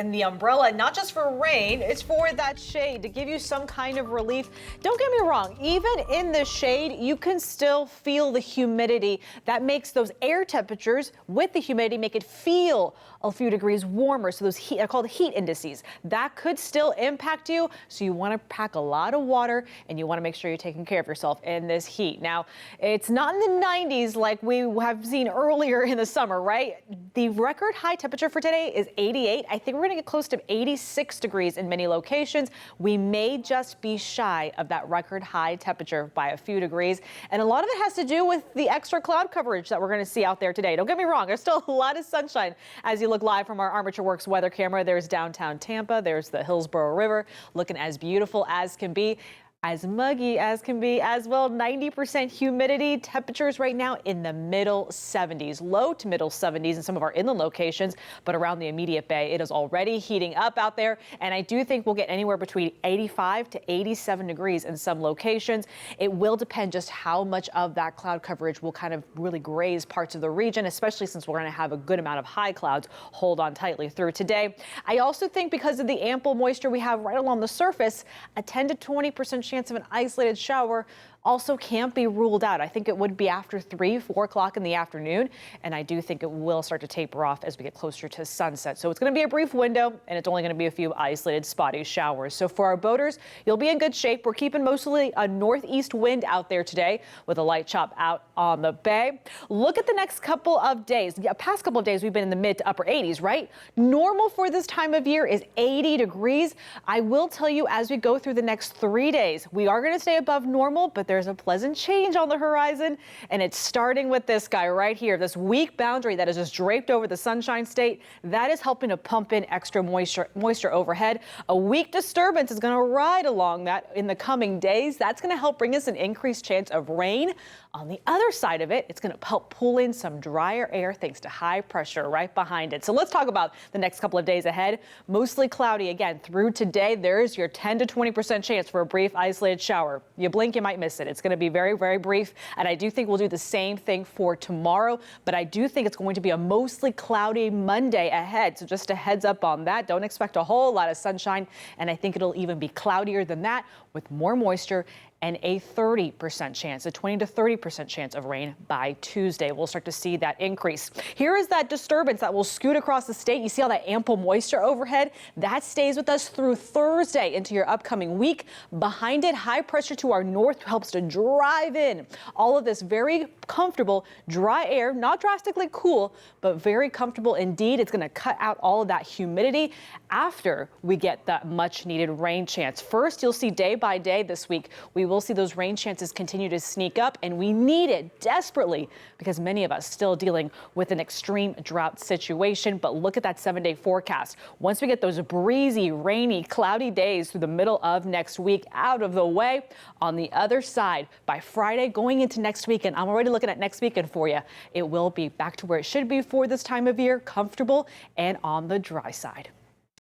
And the umbrella, not just for rain, it's for that shade to give you some kind of relief. Don't get me wrong, even in the shade, you can still feel the humidity. That makes those air temperatures with the humidity make it feel a few degrees warmer. So those heat are called heat indices. That could still impact you. So you want to pack a lot of water and you want to make sure you're taking care of yourself in this heat. Now, it's not in the 90s like we have seen earlier in the summer, right? The record high temperature for today is 88. I think we're going to get close to 86 degrees in many locations. We may just be shy of that record high temperature by a few degrees. And a lot of it has to do with the extra cloud coverage that we're going to see out there today. Don't get me wrong, there's still a lot of sunshine. As you look live from our Armature Works weather camera, there's downtown Tampa, there's the Hillsborough River, looking as beautiful as can be. As muggy as can be as well. 90% humidity. Temperatures right now in the middle 70s, low to middle 70s in some of our inland locations, but around the immediate bay, it is already heating up out there. And I do think we'll get anywhere between 85 to 87 degrees in some locations. It will depend just how much of that cloud coverage will kind of really graze parts of the region, especially since we're going to have a good amount of high clouds hold on tightly through today. I also think because of the ample moisture we have right along the surface, a 10 to 20% chance of an isolated shower also can't be ruled out. I think it would be after 4 o'clock in the afternoon, and I do think it will start to taper off as we get closer to sunset. So it's going to be a brief window, and it's only going to be a few isolated spotty showers. So for our boaters, you'll be in good shape. We're keeping mostly a northeast wind out there today with a light chop out on the bay. Look at the next couple of days. The past couple of days, we've been in the mid to upper 80s, right? Normal for this time of year is 80 degrees. I will tell you, as we go through the next 3 days, we are going to stay above normal, but there's a pleasant change on the horizon, and it's starting with this guy right here, this weak boundary that is just draped over the Sunshine State. That is helping to pump in extra moisture overhead. A weak disturbance is going to ride along that in the coming days. That's going to help bring us an increased chance of rain. On the other side of it, it's going to help pull in some drier air thanks to high pressure right behind it. So let's talk about the next couple of days ahead. Mostly cloudy again through today. There's your 10 to 20% chance for a brief isolated shower. You blink, you might miss it. It's going to be very, very brief. And I do think we'll do the same thing for tomorrow. But I do think it's going to be a mostly cloudy Monday ahead. So just a heads up on that. Don't expect a whole lot of sunshine. And I think it'll even be cloudier than that with more moisture and a 30% chance, a 20 to 30% chance of rain by Tuesday. We'll start to see that increase. Here is that disturbance that will scoot across the state. You see all that ample moisture overhead? That stays with us through Thursday into your upcoming week. Behind it, high pressure to our north helps to drive in all of this very comfortable dry air, not drastically cool, but very comfortable indeed. It's going to cut out all of that humidity after we get that much needed rain chance. First, you'll see day by day this week, we will see those rain chances continue to sneak up, and we need it desperately because many of us still dealing with an extreme drought situation. But look at that 7-day forecast. Once we get those breezy, rainy, cloudy days through the middle of next week out of the way, on the other side, by Friday going into next weekend, I'm already looking at next weekend for you. It will be back to where it should be for this time of year, comfortable and on the dry side.